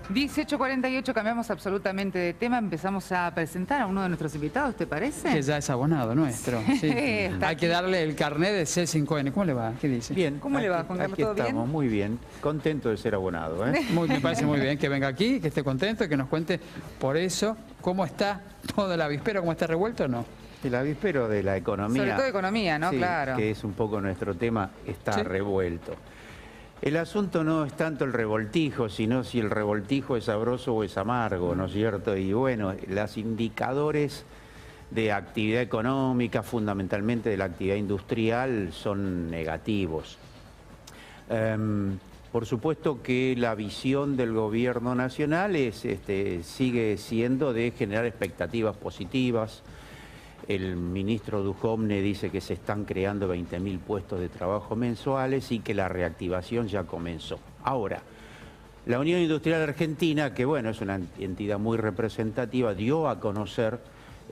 18:48, cambiamos absolutamente de tema. Empezamos a presentar a uno de nuestros invitados, ¿te parece? Que ya es abonado nuestro. Sí. Hay que darle el carnet de C5N. ¿Cómo le va? ¿Qué dice? Bien. ¿Cómo le va, Juan Carlos? ¿Todo bien? Estamos muy bien. Contento de ser abonado. Me parece muy bien que venga aquí, que esté contento y que nos cuente por eso cómo está toda la víspera, cómo está revuelto o no. El avispero de la economía. Sobre todo economía, ¿no? Sí, claro. que es un poco nuestro tema, está revuelto. El asunto no es tanto el revoltijo, sino si el revoltijo es sabroso o es amargo, ¿no es cierto? Y bueno, los indicadores de actividad económica, fundamentalmente de la actividad industrial, son negativos. Por supuesto que la visión del gobierno nacional sigue siendo de generar expectativas positivas. El ministro Duhovne dice que se están creando 20.000 puestos de trabajo mensuales y que la reactivación ya comenzó. Ahora, la Unión Industrial Argentina, que bueno, es una entidad muy representativa, dio a conocer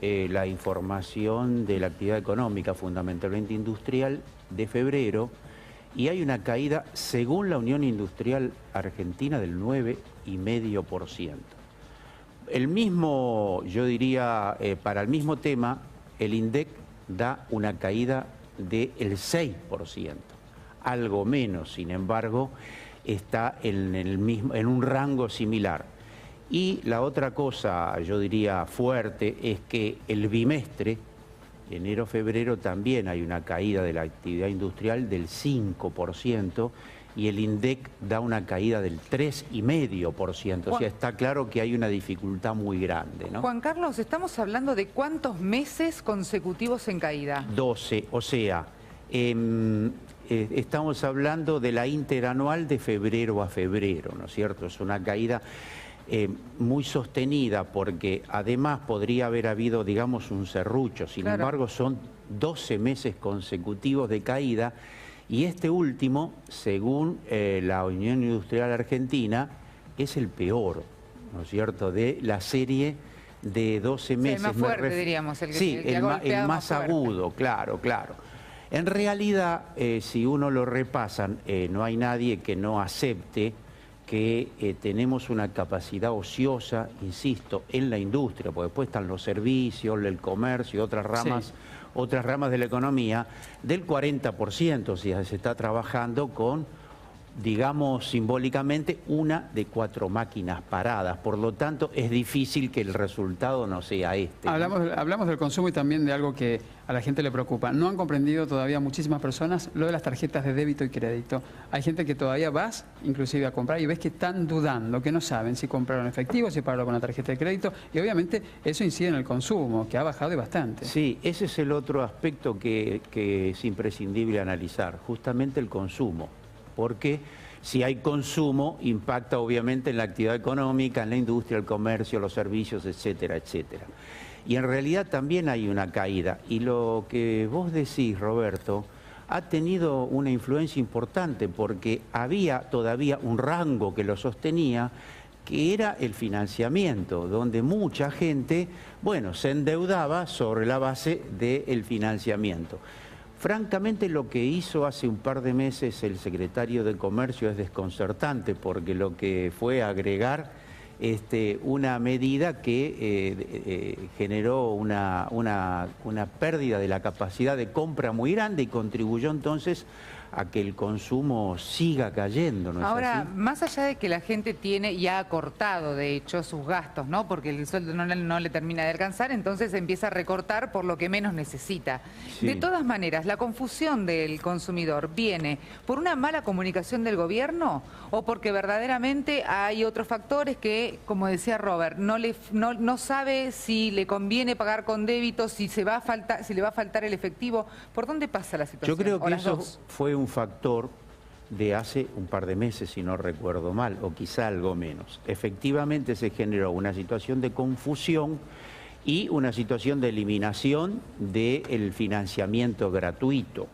la información de la actividad económica, fundamentalmente industrial, de febrero, y hay una caída, según la Unión Industrial Argentina, del 9,5%. El mismo, yo diría, para el mismo tema, el INDEC da una caída del 6%, algo menos, sin embargo, está en un rango similar. Y la otra cosa, yo diría, fuerte, es que el bimestre, enero-febrero, también hay una caída de la actividad industrial del 5%, y el INDEC da una caída del 3,5%. O sea, está claro que hay una dificultad muy grande, ¿no? Juan Carlos, ¿estamos hablando de cuántos meses consecutivos en caída? 12, o sea, estamos hablando de la interanual de febrero a febrero, ¿no es cierto? Es una caída muy sostenida porque además podría haber habido, digamos, un serrucho. Sin embargo, son 12 meses consecutivos de caída. Y este último, según la Unión Industrial Argentina, es el peor, ¿no es cierto?, de la serie de 12 meses. Sí, el más fuerte, diríamos. El más agudo, claro. En realidad, si uno lo repasa, no hay nadie que no acepte que tenemos una capacidad ociosa, insisto, en la industria, porque después están los servicios, el comercio, otras ramas de la economía, del 40%, o sea, se está trabajando con, digamos, simbólicamente, 1 de 4 máquinas paradas. Por lo tanto, es difícil que el resultado no sea este. Hablamos del consumo y también de algo que a la gente le preocupa. No han comprendido todavía muchísimas personas lo de las tarjetas de débito y crédito. Hay gente que todavía vas, inclusive, a comprar y ves que están dudando, que no saben si compraron en efectivo, si pagaron con la tarjeta de crédito. Y obviamente eso incide en el consumo, que ha bajado y bastante. Sí, ese es el otro aspecto que es imprescindible analizar, justamente el consumo. Porque si hay consumo, impacta obviamente en la actividad económica, en la industria, el comercio, los servicios, etcétera, etcétera. Y en realidad también hay una caída. Y lo que vos decís, Roberto, ha tenido una influencia importante porque había todavía un rango que lo sostenía, que era el financiamiento, donde mucha gente, bueno, se endeudaba sobre la base del financiamiento. Francamente, lo que hizo hace un par de meses el secretario de Comercio es desconcertante, porque lo que fue agregar una medida que generó una pérdida de la capacidad de compra muy grande y contribuyó entonces a que el consumo siga cayendo, ¿no es Ahora, así? más allá de que la gente tiene y ha cortado, de hecho, sus gastos, ¿no? Porque el sueldo no le termina de alcanzar, entonces empieza a recortar por lo que menos necesita. Sí. De todas maneras, ¿la confusión del consumidor viene por una mala comunicación del gobierno o porque verdaderamente hay otros factores que, como decía Robert, no sabe si le conviene pagar con débito, si le va a faltar el efectivo? ¿Por dónde pasa la situación? Yo creo que eso fue un factor de hace un par de meses, si no recuerdo mal, o quizá algo menos. Efectivamente se generó una situación de confusión y una situación de eliminación del financiamiento gratuito.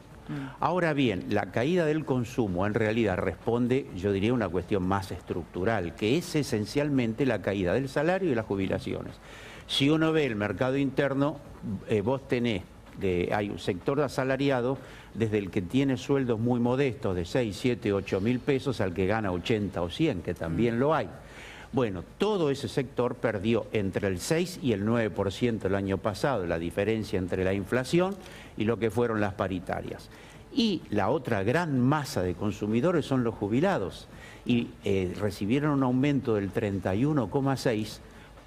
Ahora bien, la caída del consumo en realidad responde, yo diría, a una cuestión más estructural, que es esencialmente la caída del salario y las jubilaciones. Si uno ve el mercado interno, vos tenés hay un sector asalariado, desde el que tiene sueldos muy modestos de 6, 7, 8 mil pesos al que gana 80 o 100, que también lo hay. Bueno, todo ese sector perdió entre el 6 y el 9% el año pasado, la diferencia entre la inflación y lo que fueron las paritarias. Y la otra gran masa de consumidores son los jubilados, y recibieron un aumento del 31,6%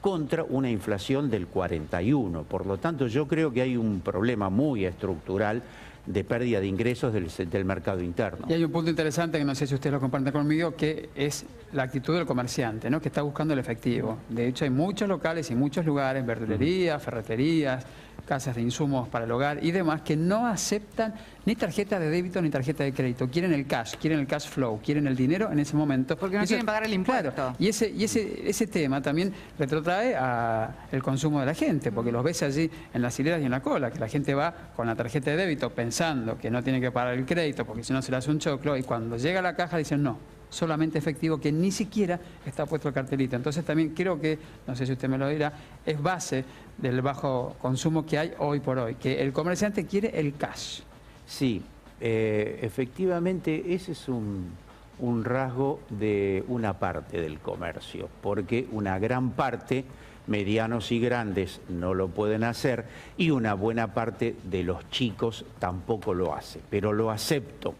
contra una inflación del 41%. Por lo tanto, yo creo que hay un problema muy estructural de pérdida de ingresos del mercado interno. Y hay un punto interesante que no sé si ustedes lo comparten conmigo, que es la actitud del comerciante, ¿no? Que está buscando el efectivo. De hecho, hay muchos locales y muchos lugares, verdulerías, ferreterías, casas de insumos para el hogar y demás, que no aceptan ni tarjeta de débito ni tarjeta de crédito. Quieren el cash flow, quieren el dinero en ese momento. Porque no quieren pagar el impuesto. Claro, y ese tema también retrotrae al consumo de la gente, porque los ves allí en las hileras y en la cola, que la gente va con la tarjeta de débito pensando que no tiene que pagar el crédito porque si no se le hace un choclo, y cuando llega a la caja dicen no, solamente efectivo, que ni siquiera está puesto el cartelito. Entonces también creo que, no sé si usted me lo dirá, es base del bajo consumo que hay hoy por hoy, que el comerciante quiere el cash. Sí, efectivamente ese es un rasgo de una parte del comercio, porque una gran parte, medianos y grandes, no lo pueden hacer, y una buena parte de los chicos tampoco lo hace, pero lo acepto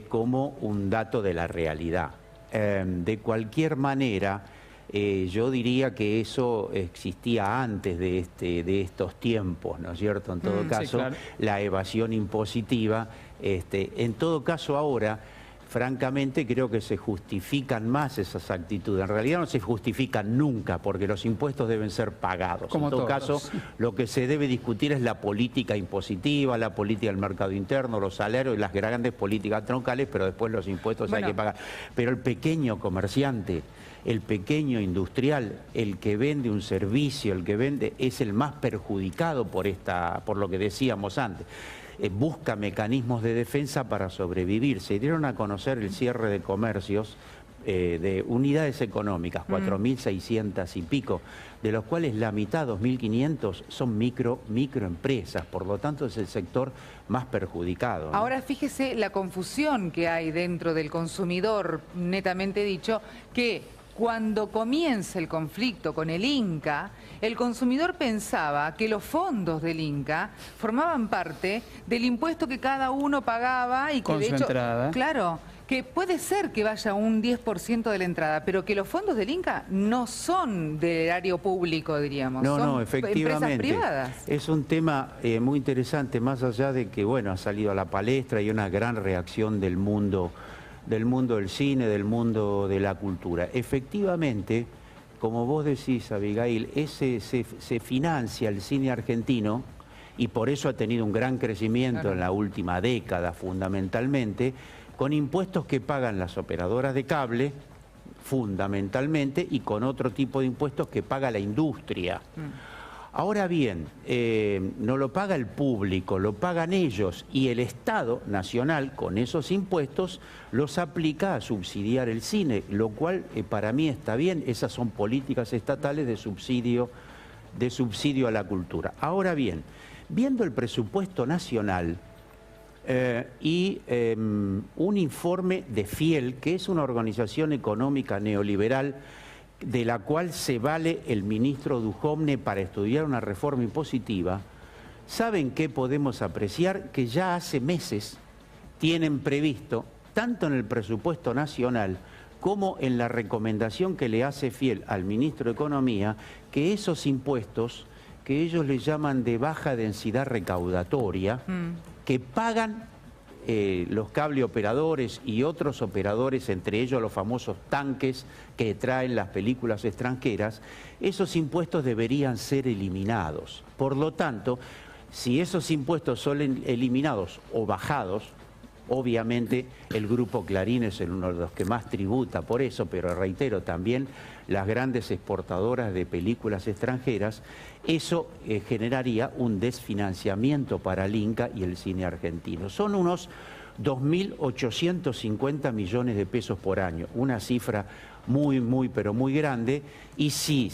como un dato de la realidad. De cualquier manera, yo diría que eso existía antes de estos tiempos, ¿no es cierto? En todo caso, sí, claro, la evasión impositiva, en todo caso ahora, francamente creo que se justifican más esas actitudes. En realidad no se justifican nunca, porque los impuestos deben ser pagados. Como en todo todos. caso, lo que se debe discutir es la política impositiva, la política del mercado interno, los salarios y las grandes políticas troncales, pero después los impuestos hay que pagar. Pero el pequeño comerciante, el pequeño industrial, el que vende un servicio, el que vende, es el más perjudicado por lo que decíamos antes. Busca mecanismos de defensa para sobrevivir. Se dieron a conocer el cierre de comercios de unidades económicas, 4.600 y pico, de los cuales la mitad, 2.500, son microempresas. Por lo tanto, es el sector más perjudicado, ¿no? Ahora fíjese la confusión que hay dentro del consumidor, netamente dicho, que cuando comienza el conflicto con el Inca, el consumidor pensaba que los fondos del Inca formaban parte del impuesto que cada uno pagaba y que con de su hecho, entrada. Claro, que puede ser que vaya un 10% de la entrada, pero que los fondos del Inca no son del erario público, diríamos. No, son no, efectivamente. Empresas privadas. Es un tema muy interesante, más allá de que, bueno, ha salido a la palestra y una gran reacción del mundo del cine, del mundo de la cultura. Efectivamente, como vos decís, Abigail, se financia el cine argentino, y por eso ha tenido un gran crecimiento, claro, en la última década fundamentalmente, con impuestos que pagan las operadoras de cable, fundamentalmente, y con otro tipo de impuestos que paga la industria. Ahora bien, no lo paga el público, lo pagan ellos, y el Estado Nacional con esos impuestos los aplica a subsidiar el cine, lo cual para mí está bien. Esas son políticas estatales de subsidio a la cultura. Ahora bien, viendo el presupuesto nacional y un informe de FIEL, que es una organización económica neoliberal de la cual se vale el ministro Duhovne para estudiar una reforma impositiva, ¿saben qué podemos apreciar? Que ya hace meses tienen previsto, tanto en el presupuesto nacional como en la recomendación que le hace FIEL al ministro de Economía, que esos impuestos, que ellos le llaman de baja densidad recaudatoria, que pagan los cable operadores y otros operadores, entre ellos los famosos tanques que traen las películas extranjeras, esos impuestos deberían ser eliminados. Por lo tanto, si esos impuestos son eliminados o bajados, obviamente el Grupo Clarín es uno de los que más tributa por eso, pero reitero, también las grandes exportadoras de películas extranjeras, eso generaría un desfinanciamiento para el Inca y el cine argentino. Son unos 2.850 millones de pesos por año, una cifra pero muy grande, y si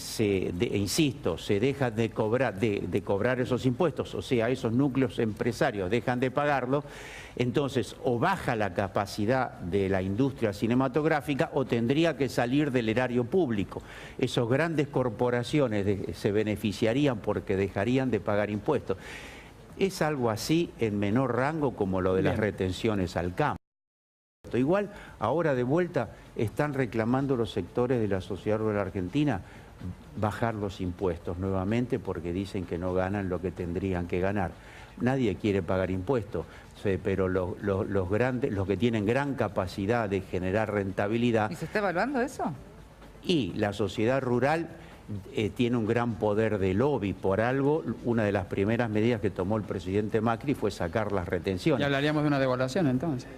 insisto, se deja de cobrar esos impuestos, o sea, esos núcleos empresarios dejan de pagarlo, entonces o baja la capacidad de la industria cinematográfica o tendría que salir del erario público. Esas grandes corporaciones se beneficiarían porque dejarían de pagar impuestos. Es algo así en menor rango como lo de las retenciones al campo. Igual, ahora de vuelta están reclamando los sectores de la sociedad rural argentina bajar los impuestos nuevamente porque dicen que no ganan lo que tendrían que ganar. Nadie quiere pagar impuestos, pero los grandes, los que tienen gran capacidad de generar rentabilidad... ¿Y se está evaluando eso? Y la sociedad rural tiene un gran poder de lobby. Por algo, una de las primeras medidas que tomó el presidente Macri fue sacar las retenciones. ¿Y hablaríamos de una devaluación entonces?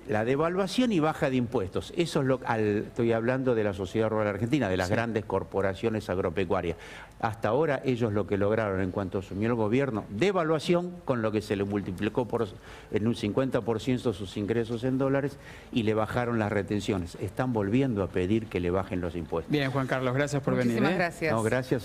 La devaluación y baja de impuestos, eso es estoy hablando de la sociedad rural argentina, de las grandes corporaciones agropecuarias. Hasta ahora ellos lo que lograron en cuanto asumió el gobierno, devaluación, con lo que se le multiplicó en un 50% sus ingresos en dólares y le bajaron las retenciones. Están volviendo a pedir que le bajen los impuestos. Bien, Juan Carlos, gracias por venir. Muchísimas gracias. No, gracias.